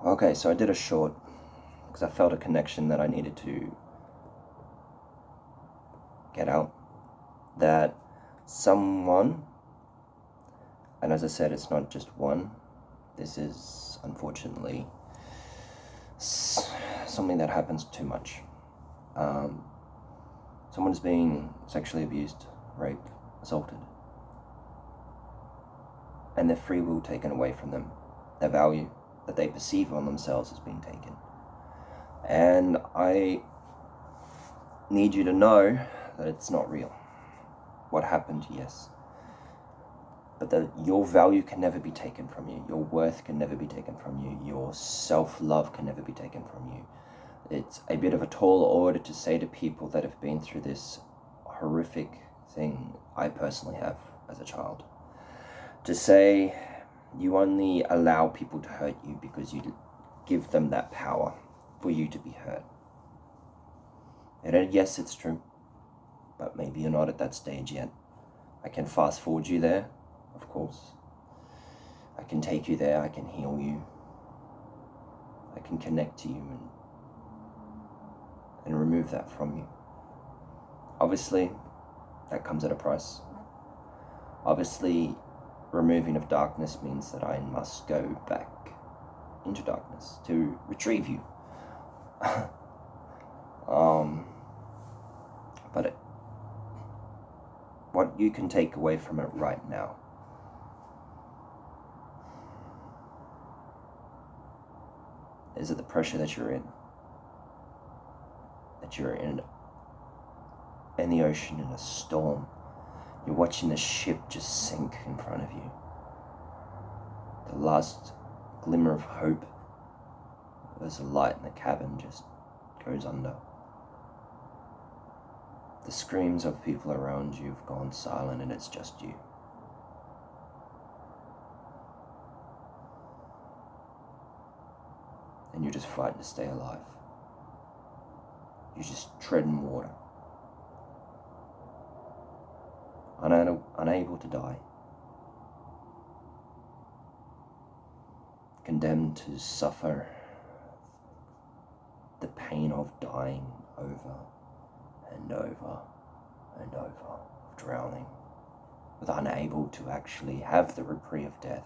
Okay, so I did a short because I felt a connection that I needed to get out. That someone, and as I said, it's not just one, this is unfortunately something that happens too much. Someone's being sexually abused, raped, assaulted, and their free will taken away from them, their value that they perceive on themselves is being taken. And I need you to know that it's not real. What happened, yes. But that your value can never be taken from you. Your worth can never be taken from you. Your self-love can never be taken from you. It's a bit of a tall order to say to people that have been through this horrific thing I personally have as a child, to say you only allow people to hurt you because you give them that power for you to be hurt. And yes, it's true, but maybe you're not at that stage yet. I can fast forward you there, of course. I can take you there, I can heal you. I can connect to you and remove that from you. Obviously, that comes at a price. Obviously, removing of darkness means that I must go back into darkness to retrieve you. But what you can take away from it right now is that the pressure that you're in the ocean in a storm. You're watching the ship just sink in front of you. The last glimmer of hope, there's a light in the cabin, just goes under. The screams of people around you have gone silent and it's just you. And you're just fighting to stay alive. You're just treading water. Unable to die. Condemned to suffer the pain of dying over and over and over, of drowning, with unable to actually have the reprieve of death,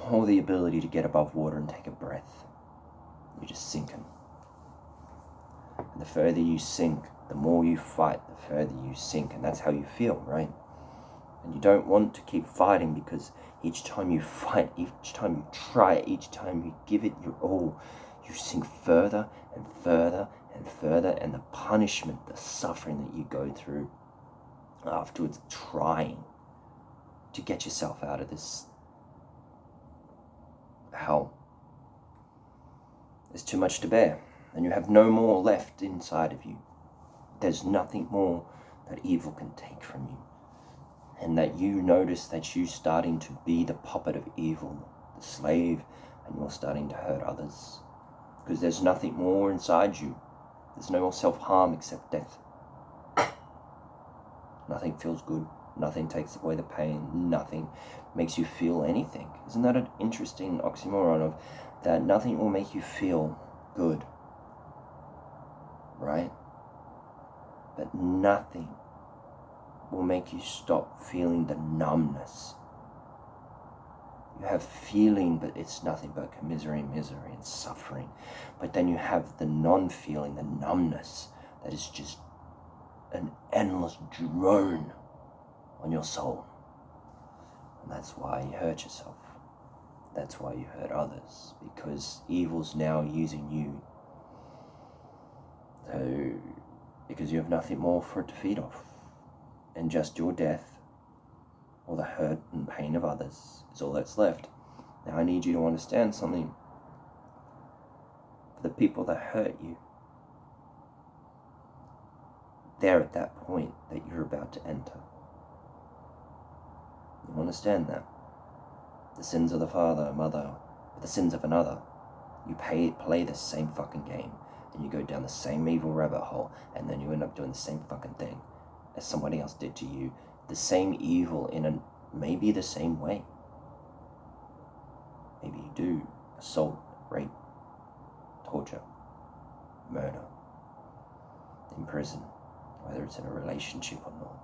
or the ability to get above water and take a breath. You're just sinking. And the further you sink, the more you fight, the further you sink, and that's how you feel, right? And you don't want to keep fighting, because each time you fight, each time you try, each time you give it your all, you sink further and further and further, and the punishment, the suffering that you go through afterwards, trying to get yourself out of this hell, is too much to bear, and you have no more left inside of you. There's nothing more that evil can take from you, and that you notice that you're starting to be the puppet of evil, the slave, and you're starting to hurt others, because there's nothing more inside you. There's no more self-harm except death. Nothing feels good. Nothing takes away the pain. Nothing makes you feel anything. Isn't that an interesting oxymoron of that nothing will make you feel good, right? But nothing will make you stop feeling the numbness. You have feeling, but it's nothing but misery and suffering. But then you have the non-feeling, the numbness, that is just an endless drone on your soul. And that's why you hurt yourself. That's why you hurt others, because evil's now using you. So, because you have nothing more for it to feed off. And just your death, or the hurt and pain of others, is all that's left. Now I need you to understand something. For the people that hurt you, they're at that point that you're about to enter. You understand that? The sins of the father, mother, the sins of another. You play the same fucking game, and you go down the same evil rabbit hole, and then you end up doing the same fucking thing as somebody else did to you. The same evil in maybe the same way. do assault, rape, torture, murder, in prison, whether it's in a relationship or not,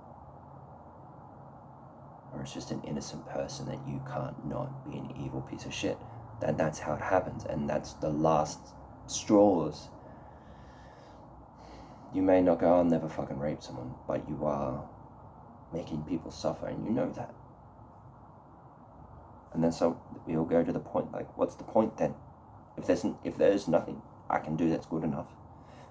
or it's just an innocent person that you can't not be an evil piece of shit, then that's how it happens, and that's the last straws. You may not go, I'll never fucking rape someone, but you are making people suffer, and you know that. And then so we all go to the point, like, what's the point then? If there's nothing I can do that's good enough,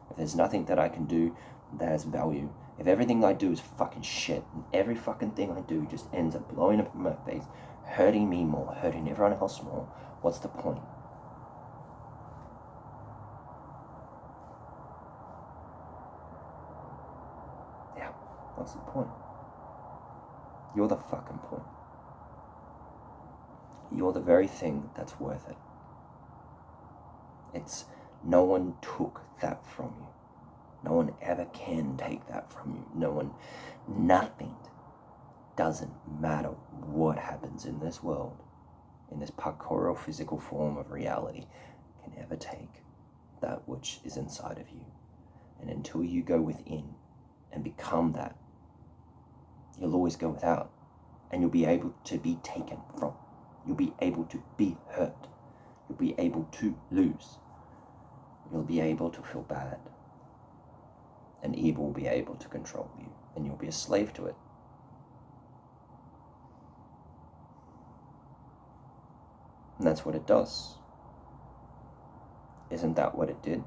if there's nothing that I can do that has value, if everything I do is fucking shit, and every fucking thing I do just ends up blowing up in my face, hurting me more, hurting everyone else more, what's the point? Yeah, what's the point? You're the fucking point. You're the very thing that's worth it. It's no one took that from you. No one ever can take that from you. Nothing, doesn't matter what happens in this world, in this corporeal physical form of reality, can ever take that which is inside of you. And until you go within and become that, you'll always go without, and you'll be able to be taken from. You'll be able to be hurt. You'll be able to lose. You'll be able to feel bad. And evil will be able to control you, and you'll be a slave to it. And that's what it does. Isn't that what it did?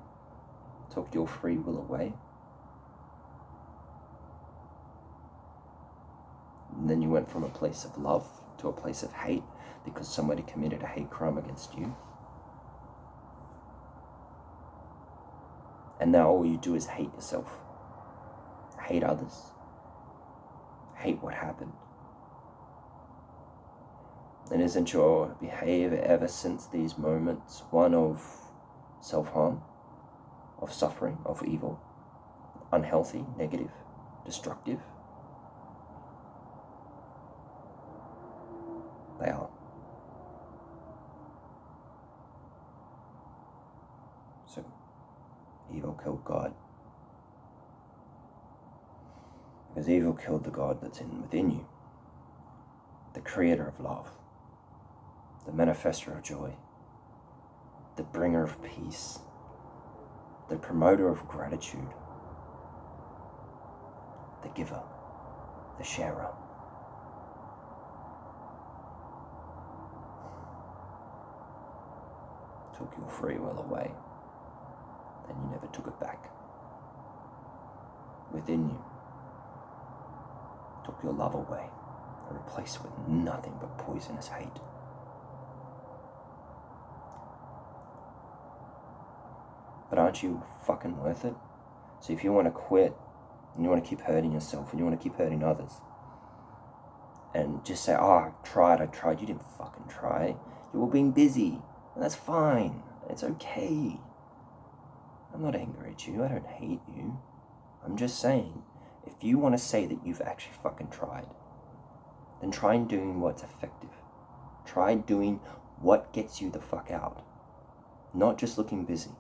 Took your free will away. And then you went from a place of love to a place of hate because somebody committed a hate crime against you. And now all you do is hate yourself, hate others, hate what happened. And isn't your behavior ever since these moments one of self-harm, of suffering, of evil, unhealthy, negative, destructive? They are. So, evil killed God. Because evil killed the God that's within you, the creator of love, the manifester of joy, the bringer of peace, the promoter of gratitude, the giver, the sharer. Took your free will away, and you never took it back. Within you, took your love away and replaced it with nothing but poisonous hate. But aren't you fucking worth it? So if you want to quit, and you want to keep hurting yourself, and you want to keep hurting others, and just say, oh, I tried, you didn't fucking try. You were being busy. And that's fine. It's okay. I'm not angry at you. I don't hate you. I'm just saying, if you want to say that you've actually fucking tried, then try doing what's effective. Try doing what gets you the fuck out. Not just looking busy.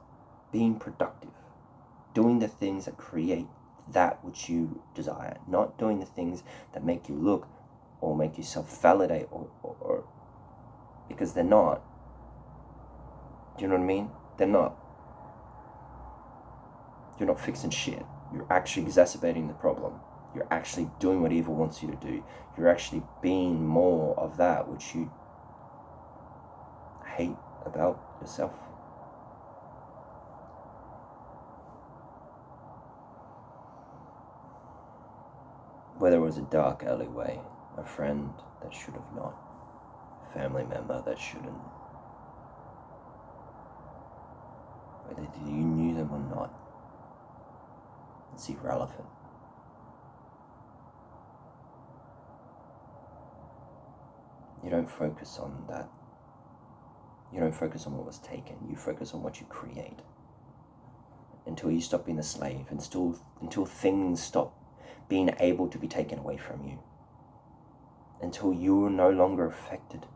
Being productive. Doing the things that create that which you desire. Not doing the things that make you look or make you self-validate or because they're not. Do you know what I mean? They're not. You're not fixing shit. You're actually exacerbating the problem. You're actually doing what evil wants you to do. You're actually being more of that which you hate about yourself. Whether it was a dark alleyway, a friend that should have not, a family member that shouldn't, whether you knew them or not, it's irrelevant. You don't focus on that. You don't focus on what was taken. You focus on what you create. Until you stop being a slave, until things stop being able to be taken away from you. Until you're no longer affected.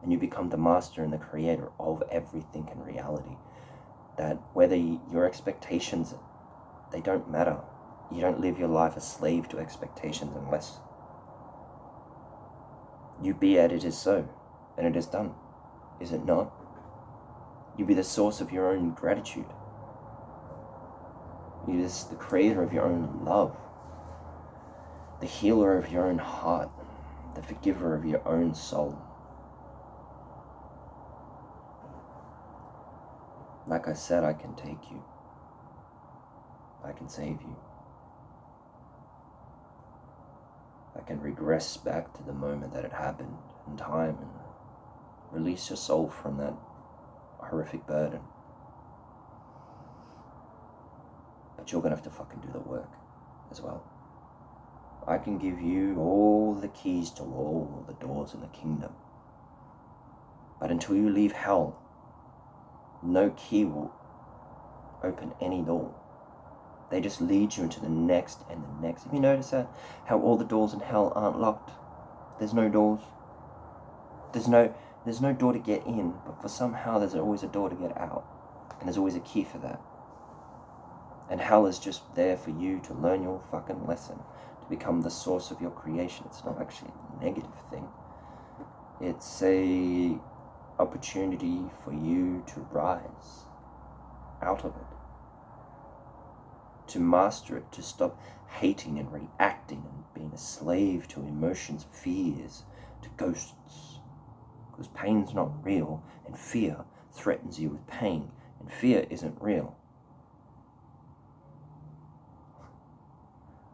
and you become the master and the creator of everything in reality. That whether your expectations, they don't matter. You don't live your life a slave to expectations unless you be it is so, and it is done. Is it not? You be the source of your own gratitude. You be the creator of your own love, the healer of your own heart, the forgiver of your own soul. Like I said, I can take you. I can save you. I can regress back to the moment that it happened in time and release your soul from that horrific burden. But you're gonna have to fucking do the work as well. I can give you all the keys to all the doors in the kingdom. But until you leave hell, no key will open any door. They just lead you into the next and the next. Have you noticed that? How all the doors in hell aren't locked? There's no doors. There's no door to get in, but for somehow there's always a door to get out. And there's always a key for that. And hell is just there for you to learn your fucking lesson, to become the source of your creation. It's not actually a negative thing. It's a opportunity for you to rise out of it, to master it, to stop hating and reacting and being a slave to emotions, fears, to ghosts. Because pain's not real, and fear threatens you with pain, and fear isn't real.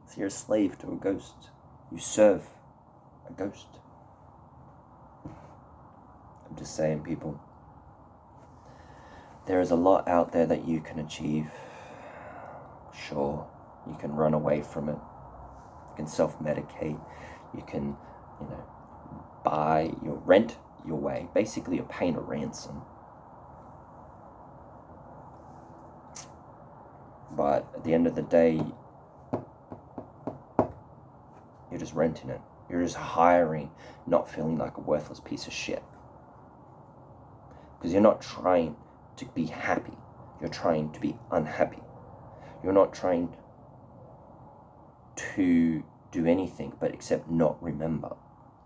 So you're a slave to a ghost. You serve a ghost. I'm just saying, people, there is a lot out there that you can achieve. Sure, you can run away from it. You can self-medicate. You can, rent your way. Basically, you're paying a ransom. But at the end of the day, you're just renting it. You're just hiring, not feeling like a worthless piece of shit. Because you're not trying to be happy. You're trying to be unhappy. You're not trying to do anything but except not remember.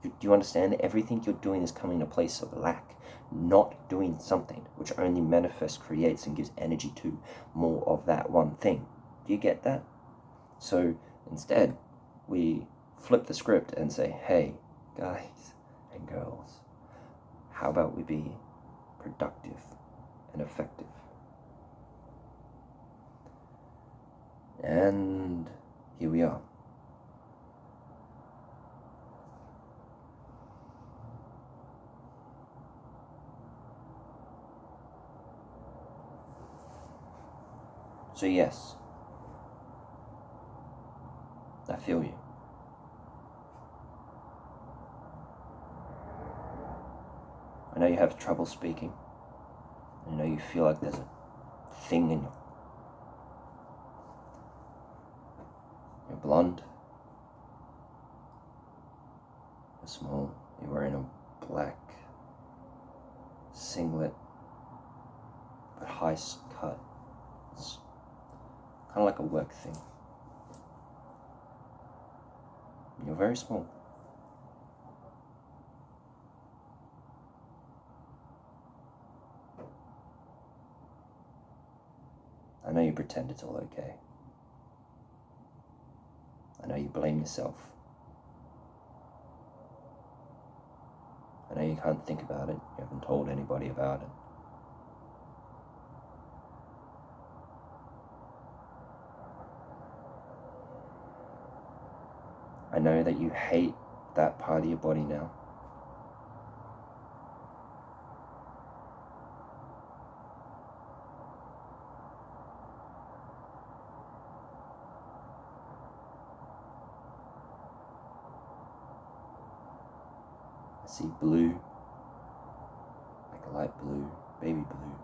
Do you understand that everything you're doing is coming in a place of lack? Not doing something which only manifests, creates, and gives energy to more of that one thing. Do you get that? So instead, we flip the script and say, hey, guys and girls, how about we be productive and effective? And here we are. So yes, I feel you. I know you have trouble speaking. I know you feel like there's a thing in you're blonde. You're small. You're wearing a black singlet, but high cut. It's kind of like a work thing. You're very small. I know you pretend it's all okay. I know you blame yourself. I know you can't think about it. You haven't told anybody about it. I know that you hate that part of your body now. I see blue, like a light blue, baby blue,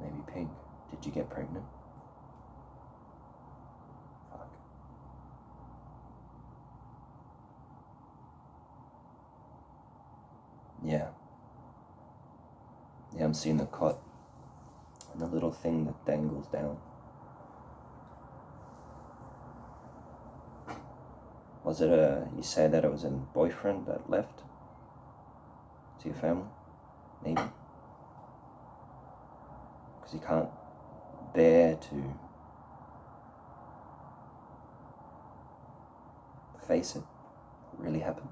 maybe pink. Did you get pregnant? Fuck. Everyone's seen the cot and the little thing that dangles down. Was it you say that it was a boyfriend that left to your family? Maybe. Because you can't bear to face it. It really happened.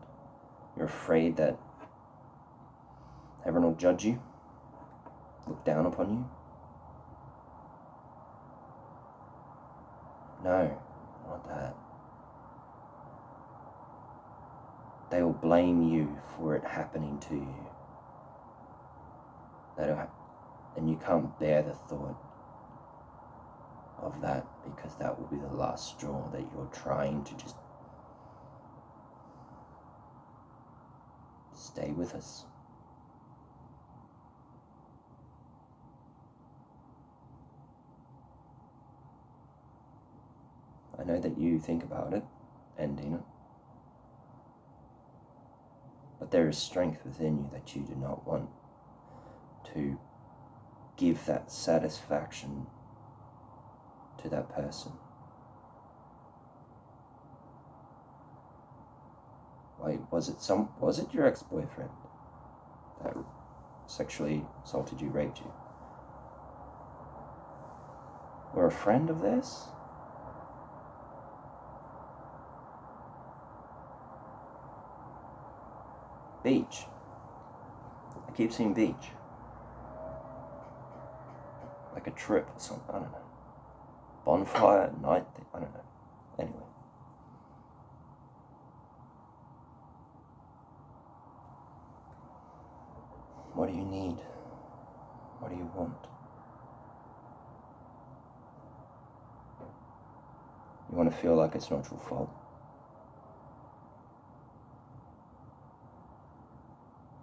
You're afraid that everyone will judge you, look down upon you. No, not that. They will blame you for it happening to you. And you can't bear the thought of that, because that will be the last straw that you're trying to just stay with us. I know that you think about it, ending it. But there is strength within you that you do not want to give that satisfaction to that person. Wait, was it your ex-boyfriend that sexually assaulted you, raped you? Or a friend of theirs? Beach. I keep seeing beach. Like a trip or something, I don't know. Bonfire, night thing, I don't know. Anyway. What do you need? What do you want? You want to feel like it's not your fault.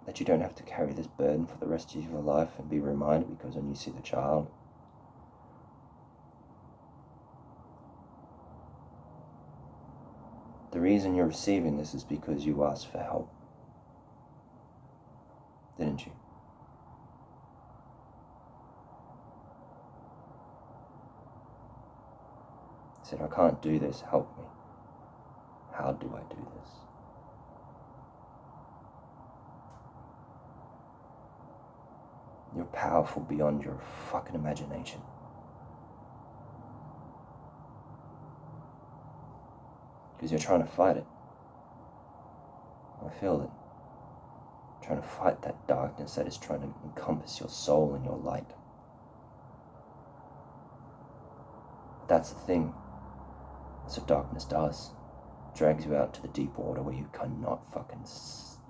That you don't have to carry this burden for the rest of your life and be reminded because when you see the child, the reason you're receiving this is because you asked for help, didn't you? You said, I can't do this, help me. How do I do this? You're powerful beyond your fucking imagination. Because you're trying to fight it. I feel it. Trying to fight that darkness that is trying to encompass your soul and your light. That's the thing. That's what darkness does. It drags you out to the deep water where you cannot fucking...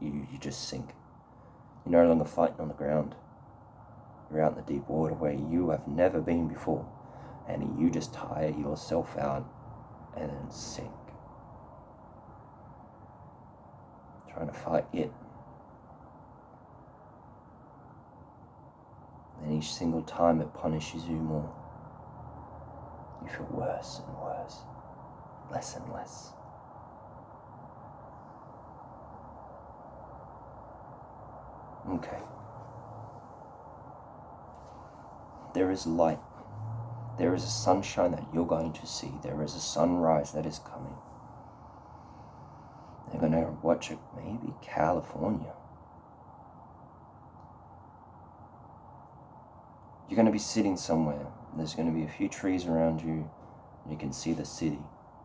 You just sink. You're no longer fighting on the ground. You're out in the deep water where you have never been before, and you just tire yourself out and then sink. Trying to fight it. And each single time it punishes you more. You feel worse and worse, less and less. Okay. There is light. There is a sunshine that you're going to see. There is a sunrise that is coming. They're going to watch it, maybe California. You're going to be sitting somewhere. There's going to be a few trees around you. And you can see the city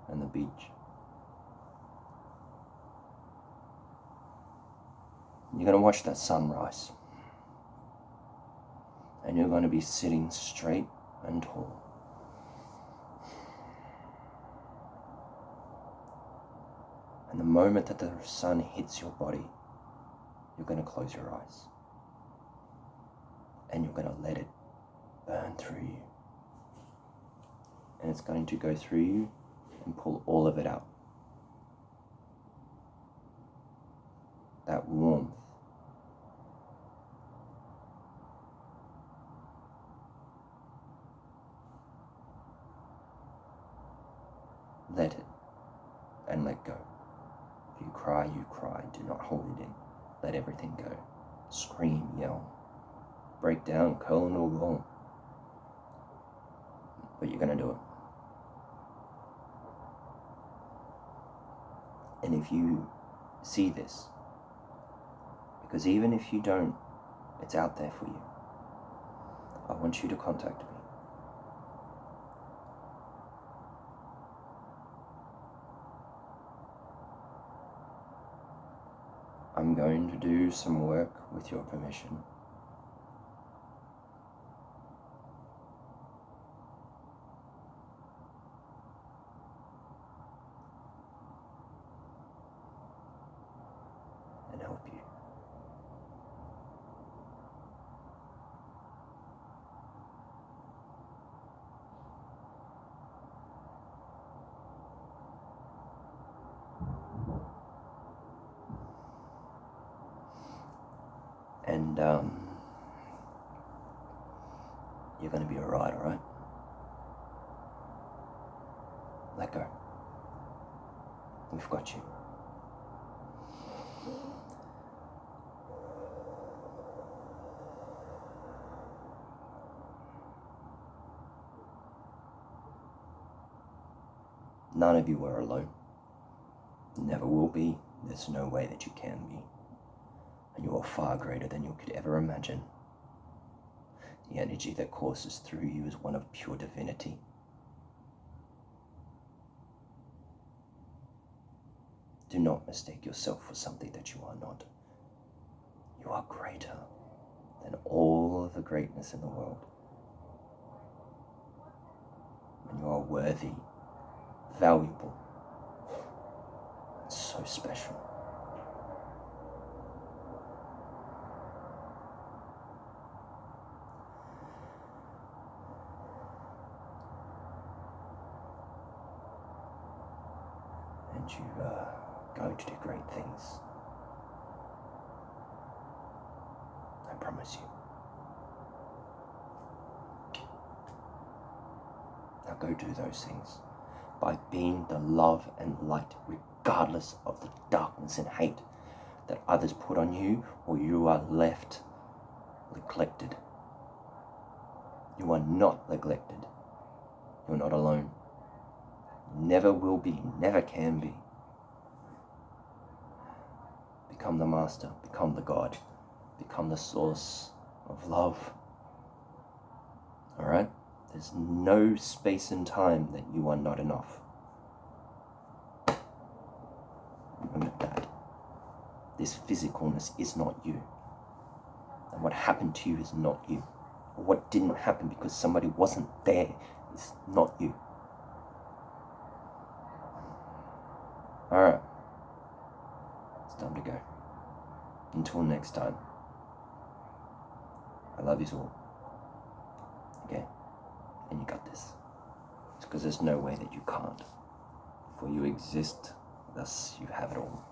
and the beach. You're going to watch that sunrise. And you're going to be sitting straight and tall. And the moment that the sun hits your body, you're going to close your eyes. And you're going to let it burn through you. And it's going to go through you and pull all of it out. That warmth. Let it and let go. If you cry, you cry. Do not hold it in. Let everything go. Scream, yell. break down, curl into a ball. But you're going to do it. And if you see this, because even if you don't, it's out there for you, I want you to contact me. I'm going to do some work with your permission. And help you. And you're going to be alright, alright? Let go. We've got you. None of you are alone. Never will be. There's no way that you can be. And you are far greater than you could ever imagine. The energy that courses through you is one of pure divinity. Do not mistake yourself for something that you are not. You are greater than all of the greatness in the world. And you are worthy, valuable, and so special. And you are going to do great things. I promise you. Now go do those things by being the love and light, regardless of the darkness and hate that others put on you, or you are left neglected. You are not neglected. You're not alone. Never will be, never can be. Become the master, become the God, become the source of love. Alright? There's no space and time that you are not enough. Remember that. This physicalness is not you. And what happened to you is not you. Or what didn't happen because somebody wasn't there is not you. Alright. It's time to go. Until next time. I love you all. Okay? And you got this. It's because there's no way that you can't. For you exist, thus you have it all.